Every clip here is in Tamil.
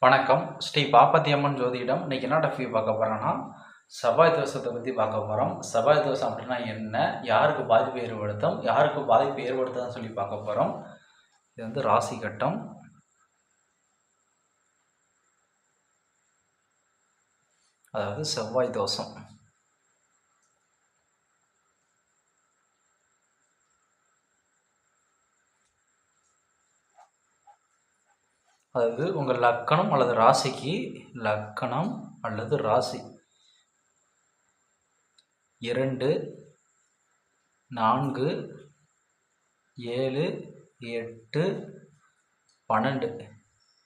வணக்கம். ஸ்ரீ பாப்பத்தியம்மன் ஜோதிடம். இன்னைக்கு என்ன டாபிக் பார்க்க போகிறோன்னா, செவ்வாய் தோஷத்தை பற்றி பார்க்க போகிறோம். செவ்வாய் தோஷம் அப்படின்னா என்ன, யாருக்கு பாதிப்பு ஏற்படுத்தும், யாருக்கு பாதிப்பு ஏற்படுத்துதுன்னு சொல்லி பார்க்க போகிறோம். இது வந்து ராசி கட்டம். அதாவது செவ்வாய் தோஷம். அதாவது உங்கள் லக்கணம் அல்லது ராசிக்கு, லக்கணம் அல்லது ராசி 2, 4, 7, 8, 12.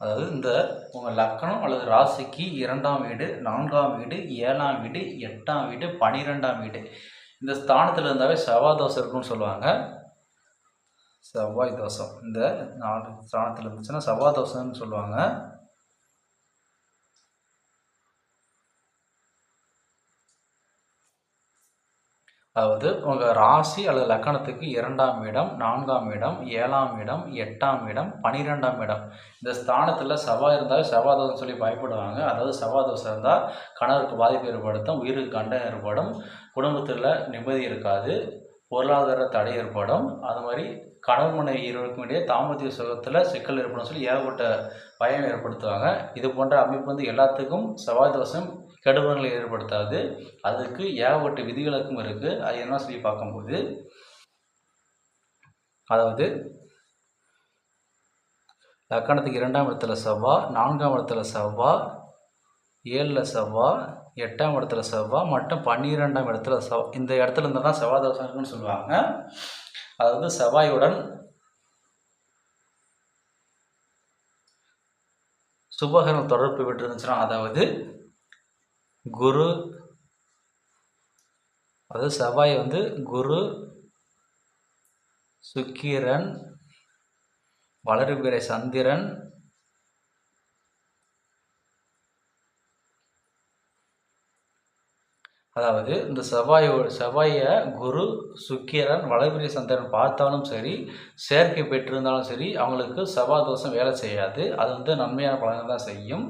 அதாவது இந்த உங்கள் லக்கணம் அல்லது ராசிக்கு 2ஆம் வீடு, 4ஆம் வீடு, 7ஆம் வீடு, 8ஆம் வீடு, 12ஆம் வீடு, இந்த ஸ்தானத்தில் இருந்தாவே செவ்வாய் தோஷம் இருக்குன்னு சொல்லுவாங்க. செவ்வாய் தோஷம் இந்த 4 ஸ்தானத்தில் இருந்துச்சுன்னா செவ்வாய் தோஷம்னு சொல்லுவாங்க. அதாவது உங்கள் ராசி அல்லது லக்கணத்துக்கு 2ஆம் இடம், 4ஆம் இடம், 7ஆம் இடம், 8ஆம் இடம், 12ஆம் இடம், இந்த ஸ்தானத்தில் செவ்வாய் இருந்தால் செவ்வாய் தோஷம் சொல்லி பயப்படுவாங்க. அதாவது செவ்வாய் தோஷம் இருந்தால் கணவருக்கு பாதிப்பு ஏற்படுத்தும், உயிருக்கு கண்டம் ஏற்படும், குடும்பத்தில் நிம்மதி இருக்காது, பொருளாதார தடை ஏற்படும், அது மாதிரி கணவன் மனைவி இருவருக்கும் இடையே தாம்பத்திய சுகத்தில் சிக்கல் ஏற்படும் சொல்லி ஏகப்பட்ட பயம் ஏற்படுத்துவாங்க. இது போன்ற அமைப்பு வந்து எல்லாத்துக்கும் செவ்வாய் தோஷம் கெடுபலன்களை ஏற்படுத்தாது. அதுக்கு ஏகப்பட்ட விதிவிலக்கும் இருக்குது. அது என்ன சொல்லி பார்க்கும்போது, அதாவது லக்கணத்துக்கு 2ஆம் இடத்துல செவ்வாய், 4ஆம் இடத்துல செவ்வாய், 7ல் செவ்வாய், 8ஆம் இடத்துல செவ்வாய் மற்றும் 12ஆம் இடத்துல செவ்வாய், இந்த இடத்துல இருந்தால் தான் செவ்வாய் தோஷம் இருக்குன்னு சொல்லுவாங்க. அதாவது செவ்வாயுடன் சுபகிரகம் தொடர்பு விட்டு இருந்துச்சுன்னா, அதாவது குரு, அதாவது செவ்வாய் வந்து குரு, சுக்கிரன், வளர்பிறை சந்திரன், அதாவது இந்த செவ்வாயை குரு, சுக்கிரன், வளர்பிறை சந்திரன் பார்த்தாலும் சரி, செயற்கை பெற்றிருந்தாலும் சரி, அவங்களுக்கு செவ்வாய் தோஷம் வேலை செய்யாது. அது வந்து நன்மையான பலன்கள் தான் செய்யும்.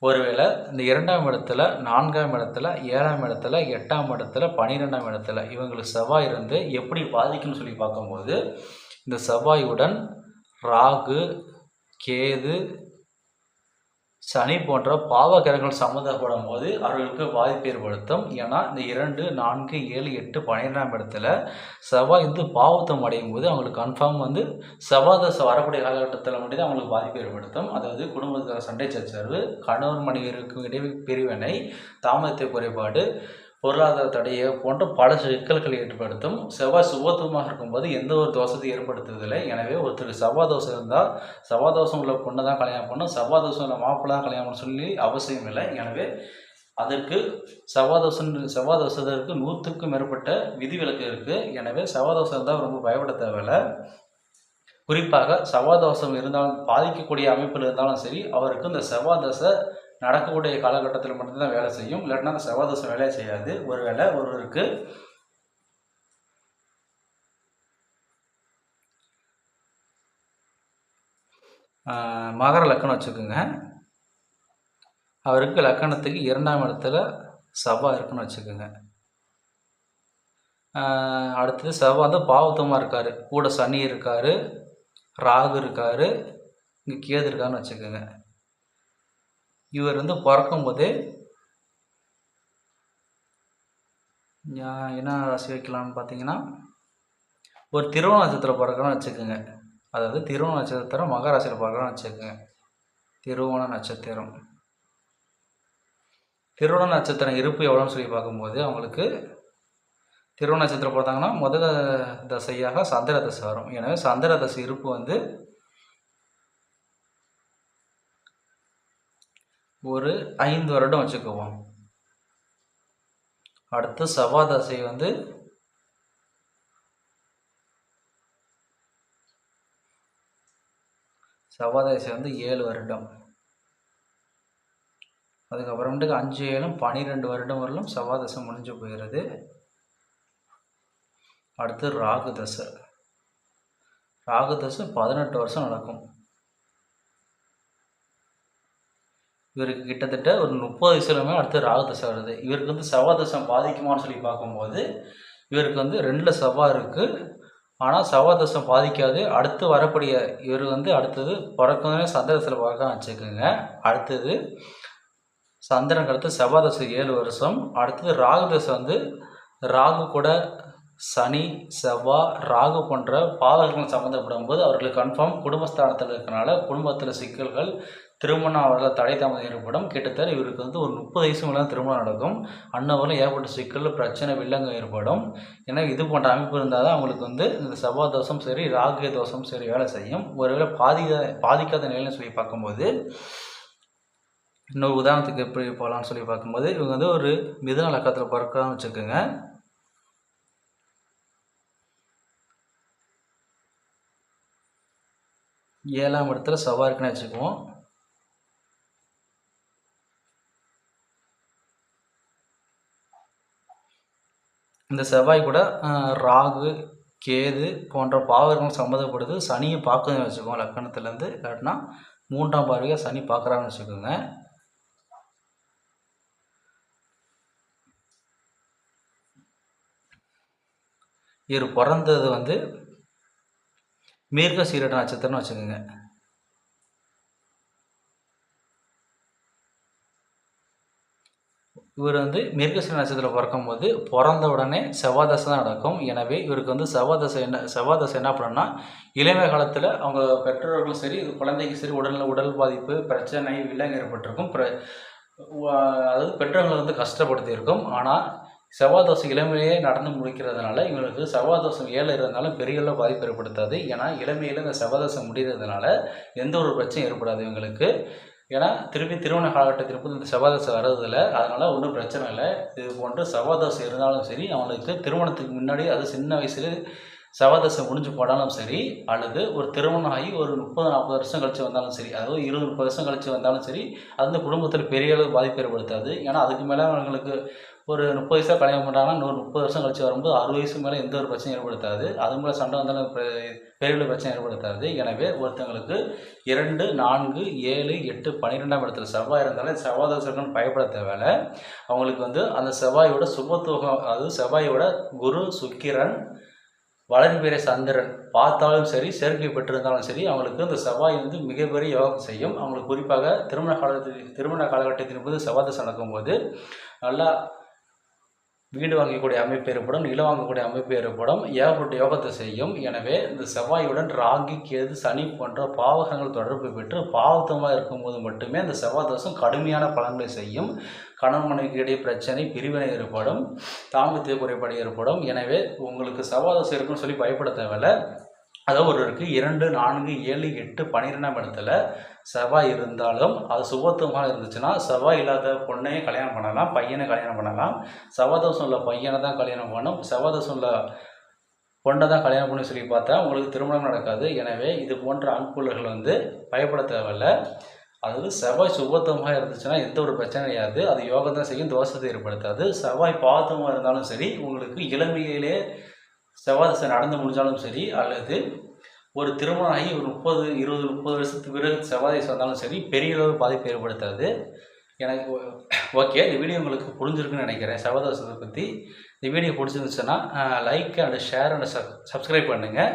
ஒருவேளை இந்த 2ஆம் இடத்துல, 4ஆம் இடத்துல, 7ஆம் இடத்துல, 8ஆம் இடத்துல, 12ஆம் இடத்துல இவங்களுக்கு செவ்வாய் இருந்து எப்படி பாதிக்கும்னு சொல்லி பார்க்கும்போது, இந்த செவ்வாயுடன் ராகு, கேது, சனி போன்ற பாவ கிரகங்கள் சம்மந்தப்படும் போது அவர்களுக்கு பாதிப்பு ஏற்படுத்தும். ஏன்னா இந்த 2, 4, 7, 8, 12ஆம் இடத்துல செவ்வாய் வந்து பாவத்தம் அடையும் போது அவங்களுக்கு கன்ஃபார்ம் வந்து செவ்வாய் தசை வரக்கூடிய காலகட்டத்தில் மட்டும்தான் அவங்களுக்கு பாதிப்பு ஏற்படுத்தும். அதாவது குடும்பத்தில் சண்டை சச்சரவு, கணவன் மனைவிக்கும் இடையே பிரிவினை, தாமதத்தை குறைபாடு, பொருளாதார தடையை போன்ற பல சிக்கல்களை ஏற்படுத்தும். செவ்வாய் சுபத்துவமாக இருக்கும்போது எந்த ஒரு தோஷத்தையும் ஏற்படுத்துவதில்லை. எனவே ஒருத்தருக்கு செவ்வாய் தோஷம் இருந்தால் செவ்வாய் தோஷம் உள்ள பொண்ணை தான் கல்யாணம் பண்ணணும், செவ்வாய் தோஷம் உள்ள மாப்பிள்ளை தான் கல்யாணம் பண்ண சொல்லி அவசியம் இல்லை. எனவே அதற்கு செவ்வாய் தோஷத்திற்கு 100க்கும் மேற்பட்ட விதிவிலக்கு இருக்குது. எனவே செவ்வாய் தோஷம் இருந்தால் ரொம்ப பயப்பட தேவையில்லை. குறிப்பாக செவ்வாய் தோஷம் இருந்தாலும் பாதிக்கக்கூடிய அமைப்பில் இருந்தாலும் சரி, அவருக்கு இந்த செவ்வாய் தசை நடக்கக்கூடிய காலகட்டத்தில் மட்டும்தான் வேலை செய்யும். இல்லாட்டினா அந்த செவ்வாய் தோஷம் வேலையை செய்யாது. ஒருவேளை ஒருவருக்கு மகர லக்கணம் வச்சுக்கோங்க, அவருக்கு லக்கணத்துக்கு 2ஆம் இடத்துல செவ்வாய் இருக்குன்னு வச்சுக்கோங்க. அடுத்தது செவ்வாய் வந்து பாவத்தமாக இருக்கார், கூட சனி இருக்கார், ராகு இருக்கார், இங்கே கேது இருக்காருன்னு வச்சுக்கோங்க. இவர் வந்து பிறக்கும் போதே என்ன ராசி வைக்கலாம்னு பார்த்தீங்கன்னா, ஒரு திருவோண நட்சத்திரம் பிறக்கணும்னு வச்சுக்கோங்க. அதாவது திருவோண நட்சத்திரம் மகர ராசியில் பிறக்கணும்னு வச்சுக்கோங்க. திருவோண நட்சத்திரம், திருவோண நட்சத்திரம் இருப்பு எவ்வளோன்னு சொல்லி பார்க்கும்போது அவங்களுக்கு திருவோண நட்சத்திரம் பார்த்தாங்கன்னா முதல் தசையாக சந்திர தசை வரும். எனவே சந்திர தசை இருப்பு வந்து ஒரு 5 வருடம் வச்சுக்குவோம். அடுத்து செவ்வாய் தசை வந்து செவ்வாய் தசை வந்து 7 வருடம். அதுக்கப்புறமேட்டுக்கு 5, 7, 12 வருடம் வரலும் செவ்வாய் தசை முடிஞ்சு போயிடுது. அடுத்து ராகு தசை. ராகு தசை 18 வருஷம் நடக்கும். இவருக்கு கிட்டத்தட்ட ஒரு 30 வயசுலமே அடுத்து ராகு தசை வருது. இவருக்கு வந்து செவ்வாய் தசை பாதிக்குமான்னு சொல்லி பார்க்கும்போது, இவருக்கு வந்து 2ல செவ்வாய் இருக்குது. ஆனால் செவ்வாய் தசை பாதிக்காது. அடுத்து வரக்கூடிய இவர் வந்து அடுத்தது பிறக்கவே சந்திரத்தில் பார்க்க வச்சுக்கோங்க. அடுத்தது சந்திரனுக்கு அடுத்து செவ்வாய் தசை 7 வருஷம். அடுத்தது ராகு தசை வந்து ராகு கூட சனி, செவ்வாய், ராகு போன்ற பாவகங்கள் சம்மந்தப்படும் போது அவர்களுக்கு கன்ஃபார்ம் குடும்பஸ்தானத்தில் இருக்கிறனால குடும்பத்தில் சிக்கல்கள், திருமணம் அவர்கள் தடை தாமதம் ஏற்படும். கிட்டத்தட்ட இவருக்கு வந்து ஒரு 30 வயசு மேலே திருமணம் நடக்கும். அன்னவரில் ஏற்பட்ட சிக்கல், பிரச்சனை, வில்லங்கம் ஏற்படும். ஏன்னா இது போன்ற அமைப்பு இருந்தால் தான் அவங்களுக்கு வந்து இந்த செவ்வாய் தோஷம் சரி, ராகு தோஷம் சரி வேலை செய்யும். ஒருவேளை பாதிக்காத நிலைன்னு சொல்லி பார்க்கும்போது, இன்னொரு உதாரணத்துக்கு எப்படி போகலான்னு சொல்லி பார்க்கும்போது, இவங்க வந்து ஒரு மிதுன லக்கணத்தில் பிறக்கான்னு வச்சுக்கோங்க. 7ஆம் இடத்துல செவ்வாய் இருக்குன்னு வச்சுக்குவோம். இந்த செவ்வாய் கூட ராகு, கேது போன்ற பாவர்கள் சம்மந்தப்படுது. சனியை பார்க்குதுன்னு வச்சுக்கோங்க லக்கணத்துலேருந்து. இல்லாட்டினா 3ஆம் பார்வையாக சனி பார்க்குறான்னு வச்சுக்கோங்க. இவர் பிறந்தது வந்து மிருகசீரிட நட்சத்திரம்னு வச்சுக்கோங்க. இவர் வந்து மிருகசீரிட நட்சத்திரத்தில் பிறக்கும்போது பிறந்த உடனே செவ்வாய் தசை தான் நடக்கும். எனவே இவருக்கு வந்து செவ்வாய் தசை என்ன பண்ணுன்னா, இளமை காலத்தில் அவங்க பெற்றோர்களும் சரி, குழந்தைக்கு சரி உடல் பாதிப்பு, பிரச்சனை, வில்லங்கம் ஏற்பட்டிருக்கும். அதாவது பெற்றோர்களை வந்து கஷ்டப்படுத்தியிருக்கும். ஆனால் செவ்வாய் தோஷம் இளமையிலேயே நடந்து முடிக்கிறதுனால இவங்களுக்கு செவ்வாய் தோஷம் 7 இருந்தாலும் பெரிய அளவு பாதிப்பு ஏற்படுத்தாது. ஏன்னா இளமையில் இந்த செவ்வாய் தோஷம் முடிகிறதுனால எந்த ஒரு பிரச்சனையும் ஏற்படாது இவங்களுக்கு. ஏன்னா திருப்பி திருமண காலகட்டத்திற்கு இந்த செவ்வாய் தோஷம் வர்றதில்ல. அதனால் ஒன்றும் பிரச்சனை இல்லை. இது போன்று செவ்வாய் தோஷம் இருந்தாலும் சரி, அவங்களுக்கு திருமணத்துக்கு முன்னாடி அது சின்ன வயசுல செவ்வாய் தசை முடிஞ்சு போனாலும் சரி, அல்லது ஒரு திருமணம் ஆகி ஒரு 30-40 வருஷம் கழித்து வந்தாலும் சரி, அதாவது 20-30 வருஷம் கழித்து வந்தாலும் சரி, அது வந்து குடும்பத்தில் பெரிய அளவு பாதிப்பு ஏற்படுத்தாது. ஏன்னா அதுக்கு மேலே அவங்களுக்கு ஒரு 30 வயசாக கல்யாணம் பண்ணுறாங்கன்னா இன்னொரு 30 வருஷம் கழித்து வரும்போது 60 வயசுக்கு மேலே எந்த ஒரு பிரச்சனையும் ஏற்படுத்தாது. அது மேலே சண்டை வந்தாலும் பெரிய அளவு பிரச்சனை ஏற்படுத்தாது. எனவே ஒருத்தங்களுக்கு 2, 4, 7, 8, 12ஆம் இடத்துல செவ்வாய் இருந்தாலும் செவ்வாய் தோஷம்னு பயப்பட தேவையில்லை. அவங்களுக்கு வந்து அந்த செவ்வாயோட சுபத்துவம், அதாவது செவ்வாயோட குரு, சுக்கிரன், வளர்பிறை சந்திரன் பார்த்தாலும் சரி, சேர்க்கை பெற்றிருந்தாலும் சரி, அவங்களுக்கு இந்த செவ்வாய் வந்து மிகப்பெரிய யோகம் செய்யும். அவங்களுக்கு குறிப்பாக திருமண காலகட்டத்தின் போது செவ்வாய் தசை நடக்கும்போது நல்லா வீடு வாங்கக்கூடிய அமைப்பு ஏற்படும், நிலம் வாங்கக்கூடிய அமைப்பு ஏற்படும், ஏகப்பட்ட யோகத்தை செய்யும். எனவே இந்த செவ்வாயுடன் ராகு, கேது, சனி போன்ற பாவகங்கள் தொடர்பு பெற்று பாவத்தமாக இருக்கும்போது மட்டுமே அந்த செவ்வாய் தோஷம் கடுமையான பலன்களை செய்யும். கணவன் மனைவிக்கு இடையே பிரச்சனை, பிரிவினை ஏற்படும், தாம்பத்திய குறைபாடு ஏற்படும். எனவே உங்களுக்கு செவ்வாய் தோஷம் இருக்குன்னு சொல்லி பயப்பட தேவையில்லை. அதாவது ஒருவருக்கு 2, 4, 7, 8, 12ஆம் இடத்துல செவ்வாய் இருந்தாலும் அது சுபத்துவமாக இருந்துச்சுன்னா செவ்வாய் இல்லாத பொண்ணையே கல்யாணம் பண்ணலாம், பையனை கல்யாணம் பண்ணலாம். செவ்வாய் தோஷம் உள்ள பையனை தான் கல்யாணம் பண்ணணும், செவ்வாய் தோஷம் உள்ள பொண்ணை தான் கல்யாணம் பண்ணி சொல்லி பார்த்தா உங்களுக்கு திருமணம் நடக்காது. எனவே இது போன்ற ஆண்குள்ளர்கள் வந்து பயப்பட தேவையில்லை. அதாவது செவ்வாய் சுபத்துவமாக இருந்துச்சுன்னா எந்த ஒரு பிரச்சனை கிடையாது. அது யோகம் தான் செய்யும், தோஷத்தை ஏற்படுத்தாது. செவ்வாய் பாவத்துவமாக இருந்தாலும் சரி, உங்களுக்கு இளமையிலே செவ்வாய் தசை நடந்து முடிஞ்சாலும் சரி, அல்லது ஒரு திருமணம் ஆகி ஒரு 30, 20, 30 வருஷத்துக்கு பிறகு செவ்வாய் தசை வந்தாலும் சரி, பெரிய அளவு பாதிப்பு ஏற்படுத்தாது. எனக்கு ஓகே, இந்த வீடியோ உங்களுக்கு புரிஞ்சிருக்குன்னு நினைக்கிறேன். செவ்வாய் தசை பற்றி இந்த வீடியோ பிடிச்சிருந்துச்சுன்னா like and share and subscribe பண்ணுங்கள்.